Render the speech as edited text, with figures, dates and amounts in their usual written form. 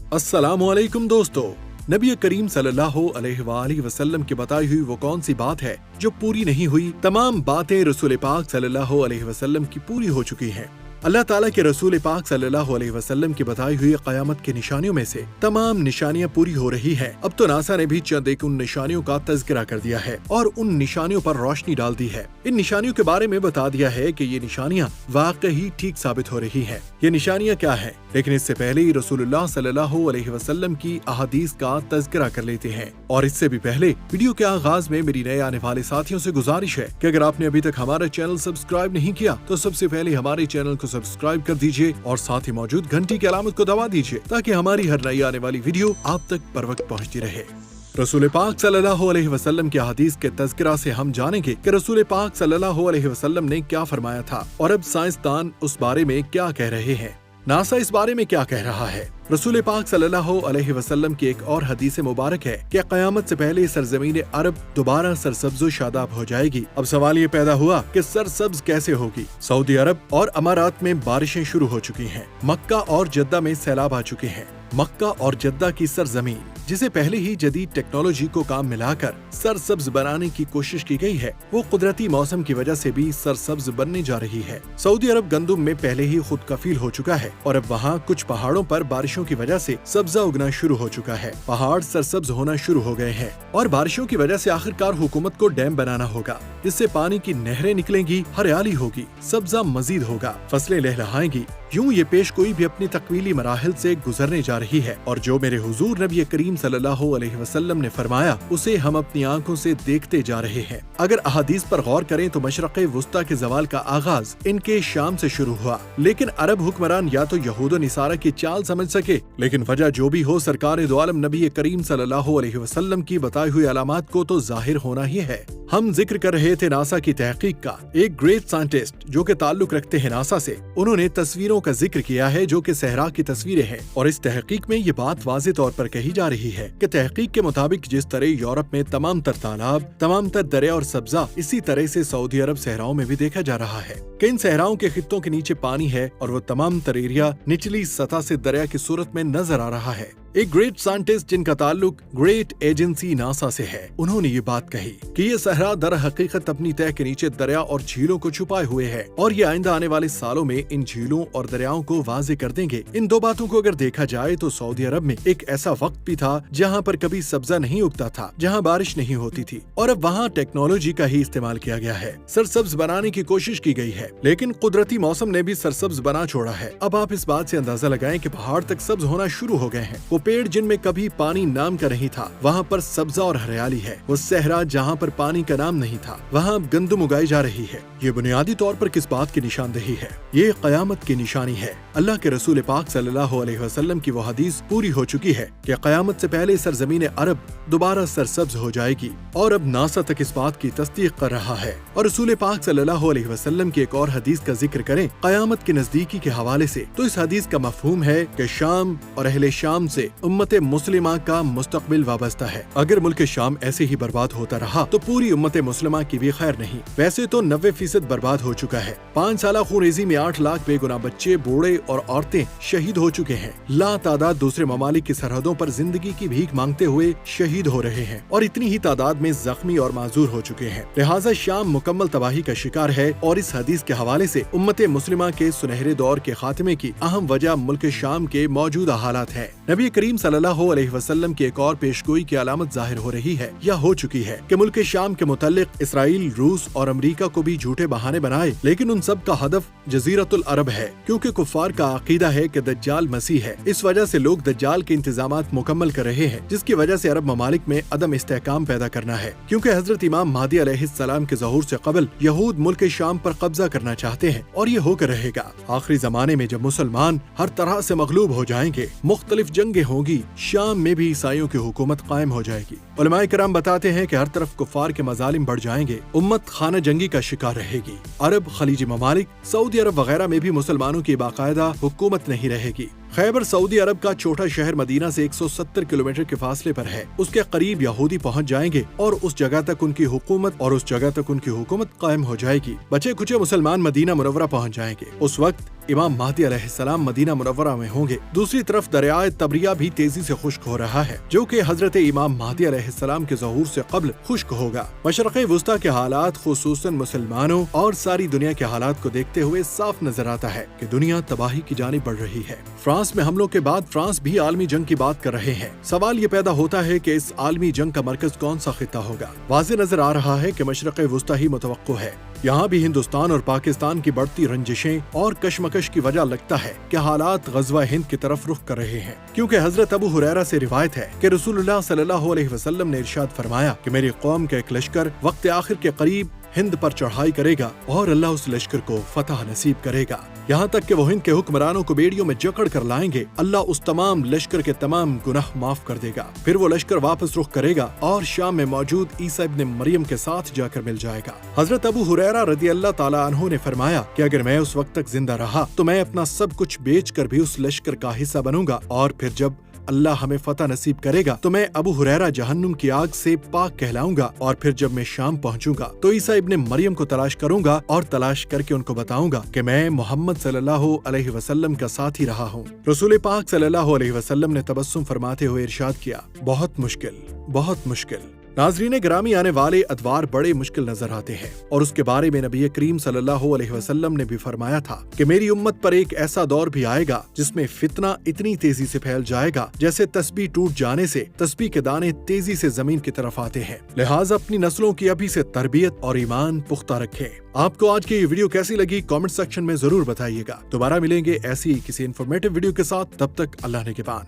अस्सलामु अलैकुम दोस्तों, नबी करीम सल्लल्लाहु अलैहि वसल्लम की बताई हुई वो कौन सी बात है जो पूरी नहीं हुई? तमाम बातें रसूल पाक सल्लल्लाहु अलैहि वसल्लम की पूरी हो चुकी हैं। अल्लाह ताला के रसूल पाक सल्लल्लाहु अलैहि वसल्लम की बताई हुई क़यामत की निशानियों में से तमाम निशानियां पूरी हो रही हैं। अब तो नासा ने भी चंद एक उन निशानियों का तज़किरा कर दिया है और उन निशानियों पर रोशनी डाल दी है। इन निशानियों के बारे में बता दिया है कि ये निशानियां वाकई ठीक साबित हो रही हैं। ये निशानियां क्या हैं? लेकिन इससे पहले ही रसूलुल्लाह सल्लल्लाहु अलैहि वसल्लम की अहादीस का तज़किरा कर लेते हैं। और इससे भी पहले वीडियो के आगाज में मेरी नए आने वाले साथियों से गुजारिश है कि अगर आपने अभी तक हमारा चैनल सब्सक्राइब नहीं किया तो सबसे पहले हमारे चैनल को सब्सक्राइब कर दीजिए और साथ ही मौजूद घंटी की अलामत को दबा दीजिए ताकि हमारी हर नई आने वाली वीडियो आप तक बर वक्त पहुँचती रहे। रसूल पाक सल्लल्लाहु अलैहि वसल्लम की हदीस के तज़किरा से हम जानेंगे कि रसूल पाक सल्लल्लाहु अलैहि वसल्लम ने क्या फरमाया था और अब साइंसदान उस बारे में क्या कह रहे हैं। नासा इस बारे में क्या कह रहा है। रसूल पाक सल्लल्लाहु अलैहि वसल्लम की एक और हदीस मुबारक है कि क़यामत से पहले सरजमीन अरब दोबारा सरसब्ज़ शादाब हो जाएगी। अब सवाल ये पैदा हुआ कि सरसब्ज कैसे होगी। सऊदी अरब और अमारात में बारिशें शुरू हो चुकी हैं। मक्का और जद्दा में सैलाब आ चुके हैं। मक्का और जद्दा की सरजमीन, जिसे पहले ही जदीद टेक्नोलॉजी को काम मिलाकर सरसब्ज बनाने की कोशिश की गई है, वो कुदरती मौसम की वजह से भी सरसब्ज बनने जा रही है। सऊदी अरब गंदुम में पहले ही खुद कफील हो चुका है और अब वहाँ कुछ पहाड़ों पर बारिशों की वजह से सब्जा उगना शुरू हो चुका है। पहाड़ सरसब्ज होना शुरू हो गए हैं और बारिशों की वजह से आखिरकार हुकूमत को डैम बनाना होगा, जिससे पानी की नहरें निकलेंगी, हरियाली होगी, सब्जा मजीद होगा, फसलें लहलहाएंगी। यूं ये पेशगोई भी अपनी तकमीली मराहिल से गुजरने जा रही है और जो मेरे हुजूर नबी करीम सल्लल्लाहु अलैहि वसल्लम ने फरमाया उसे हम अपनी आंखों से देखते जा रहे हैं। अगर अहादीस पर गौर करें तो मशरक़े वुस्ता के ज़वाल का आगाज इनके शाम से शुरू हुआ, लेकिन अरब हुक्मरान या तो यहूद और निसारा की चाल समझ सके, लेकिन वजह जो भी हो, सरकार दो आलम नबी करीम सल्लल्लाहु अलैहि वसल्लम की बताई हुई अलामात को तो जाहिर होना ही है। हम जिक्र कर रहे थे नासा की तहकीक का। एक ग्रेट साइंटिस्ट जो के ताल्लुक रखते हैं नासा से, उन्होंने तस्वीरों का जिक्र किया है जो कि सहरा की तस्वीरें हैं और इस तहकीक में ये बात वाज़ेह तौर पर कही जा रही है कि तहकीक के मुताबिक जिस तरह यूरोप में तमाम तर तालाब, तमाम तर दरिया और सब्जा, इसी तरह से सऊदी अरब सहराओं में भी देखा जा रहा है कि इन सहराओं के खित्तों के नीचे पानी है और वो तमाम तर एरिया निचली सतह से दरिया की सूरत में नजर आ रहा है। एक ग्रेट साइंटिस्ट जिनका ताल्लुक ग्रेट एजेंसी नासा से है, उन्होंने ये बात कही कि ये सहरा दर हकीकत अपनी तह के नीचे दरिया और झीलों को छुपाए हुए है और ये आइंदा आने वाले सालों में इन झीलों और दरियाओं को वाज़ेह कर देंगे। इन दो बातों को अगर देखा जाए तो सऊदी अरब में एक ऐसा वक्त भी था जहाँ पर कभी सब्जा नहीं उगता था, जहाँ बारिश नहीं होती थी और अब वहाँ टेक्नोलॉजी का ही इस्तेमाल किया गया है। सरसब्ज बनाने की कोशिश की गई है, लेकिन कुदरती मौसम ने भी सरसब्ज बना छोड़ा है। अब आप इस बात से अंदाजा लगाएं कि पहाड़ तक सब्ज होना शुरू हो गए हैं। वो पेड़ जिनमें कभी पानी नाम का नहीं था, वहाँ पर सब्जा और हरियाली है। वो सहरा जहाँ पर पानी का नाम नहीं था, वहाँ अब गंदम उगाई जा रही है। ये बुनियादी तौर पर किस बात की निशानदेही है? ये क़यामत की निशानी है। अल्लाह के रसूल पाक सल्लल्लाहु अलैहि वसल्लम की वो हदीस पूरी हो चुकी है कि क़यामत से पहले सरजमीन अरब दोबारा सरसब्ज हो जाएगी और अब नासा तक इस बात की तस्दीक कर रहा है। और रसूल पाक सल्लल्लाहु अलैहि वसल्लम की एक और हदीस का जिक्र करें क़यामत की नजदीकी के हवाले से, तो इस हदीस का मफहूम है कि शाम और अहले शाम से उम्मत मुस्लिमा का मुस्तकबिल वाबस्ता है। अगर मुल्क शाम ऐसे ही बर्बाद होता रहा तो पूरी उम्मत मुस्लिमा की भी खैर नहीं। वैसे तो 90% बर्बाद हो चुका है। 5 साल खूनरेज़ी में 8 लाख बेगुनाह बच्चे, बूढ़े और औरतें शहीद हो चुके हैं। ला तादाद दूसरे ममालिक की सरहदों पर जिंदगी की भीख मांगते हुए शहीद हो रहे हैं और इतनी ही तादाद में जख्मी और माजूर हो चुके हैं। लिहाजा शाम मुकम्मल तबाही का शिकार है और इस हदीस के हवाले से उम्मत मुस्लिमा के सुनहरे दौर के खात्मे की अहम वजह मुल्क शाम के मौजूदा हालात है। नबी करीम सल्लल्लाहु अलैहि वसल्लम की एक और पेशगोई की अलामत जाहिर हो रही है या हो चुकी है कि मुल्क शाम के मुतालिक इसराइल, रूस और अमेरिका को भी झूठे बहाने बनाए, लेकिन उन सब का हदफ जजीरतुल अरब है, क्योंकि कुफार का अकीदा है कि दज्जाल मसीह है। इस वजह से लोग दज्जाल के इंतजामात मुकम्मल कर रहे हैं, जिसकी वजह से अरब ममालिक में अदम इस्तेहकाम पैदा करना है, क्योंकि हजरत इमाम महदी अलैहिस्सलाम के ज़हूर से कबल यहूद मुल्क शाम पर कब्जा करना चाहते हैं और ये होकर रहेगा। आखिरी जमाने में जब मुसलमान हर तरह से मगलूब हो जाएंगे, मुख्तलिफ जंगें होंगी, शाम में भी ईसाइयों की हुकूमत कायम हो जाएगी। उलमाए किराम बताते हैं कि हर तरफ कुफार के मजालिम बढ़ जाएंगे, उम्मत खाना जंगी का शिकार रहेगी। अरब, खलीजी ममालिक, सऊदी अरब वगैरह में भी मुसलमानों की बाकायदा हुकूमत नहीं रहेगी। खैबर सऊदी अरब का छोटा शहर मदीना से 170 किलोमीटर के फासले पर है। उसके करीब यहूदी पहुंच जाएंगे और उस जगह तक उनकी हुकूमत कायम हो जाएगी। बचे खुचे मुसलमान मदीना मुनव्वरा पहुंच जाएंगे। उस वक्त इमाम महदी अलैहिस्सलाम मदीना मुनव्वरा में होंगे। दूसरी तरफ दरियाए तबरिया भी तेजी से खुश्क हो रहा है, जो कि हजरत इमाम महदी अलैहिस्सलाम के ज़हूर से कब्ल खुश्क होगा। मशरक़े वुस्ता के हालात, खुसूसन मुसलमानों और सारी दुनिया के हालात को देखते हुए साफ नजर आता है कि दुनिया तबाही की जानिब बढ़ रही है। फ्रांस में हमलों के बाद फ्रांस भी आलमी जंग की बात कर रहे हैं। सवाल ये पैदा होता है कि इस आलमी जंग का मरकज कौन सा खित्ता होगा। वाज़े नजर आ रहा है कि मशरक़े वुस्ता ही मुतवक्को है। यहाँ भी हिंदुस्तान और पाकिस्तान की बढ़ती रंजिशें और कशमकश की वजह लगता है कि हालात ग़ज़वा हिंद की तरफ रुख कर रहे हैं, क्योंकि हजरत अबू हुरैरा से रिवायत है कि रसूलुल्लाह सल्लल्लाहु अलैहि वसल्लम ने इरशाद फरमाया कि मेरी कौम का एक लश्कर वक्त आखिर के करीब हिंद पर चढ़ाई करेगा और अल्लाह उस लश्कर को फतह नसीब करेगा। यहाँ तक कि वो हिंद के हुक्मरानों को बेड़ियों में जकड़ कर लाएंगे। अल्लाह उस तमाम लश्कर के तमाम गुनाह माफ कर देगा। फिर वो लश्कर वापस रुख करेगा और शाम में मौजूद ईसा इब्न मरियम के साथ जाकर मिल जाएगा। हजरत अबू हुरैरा रज़ी अल्लाह ताला अन्हु ने फरमाया कि अगर मैं उस वक्त तक जिंदा रहा तो मैं अपना सब कुछ बेच कर भी उस लश्कर का हिस्सा बनूंगा, और फिर जब अल्लाह हमें फतह नसीब करेगा तो मैं अबू हुरैरा जहन्नुम की आग से पाक कहलाऊंगा, और फिर जब मैं शाम पहुंचूंगा तो ईसा इब्ने मरियम को तलाश करूंगा और तलाश करके उनको बताऊंगा कि मैं मोहम्मद सल्लल्लाहु अलैहि वसल्लम का साथी रहा हूँ। रसूल पाक सल्लल्लाहु अलैहि वसल्लम ने तबस्सुम फरमाते हुए इरशाद किया, बहुत मुश्किल, बहुत मुश्किल। नाज़रीन गिरामी, आने वाले अदवार बड़े मुश्किल नजर आते हैं, और उसके बारे में नबी करीम सल्लल्लाहु अलैहि वसल्लम ने भी फरमाया था कि मेरी उम्मत पर एक ऐसा दौर भी आएगा जिसमें फितना इतनी तेजी से फैल जाएगा जैसे तस्बीह टूट जाने से तस्बीह के दाने तेजी से जमीन की तरफ आते हैं। लिहाजा अपनी नस्लों की अभी से तरबियत और ईमान पुख्ता रखें। आपको आज की ये वीडियो कैसी लगी कमेंट सेक्शन में जरूर बताइएगा। दोबारा मिलेंगे ऐसी किसी इन्फॉर्मेटिव वीडियो के साथ, तब तक अल्लाह ने के पान।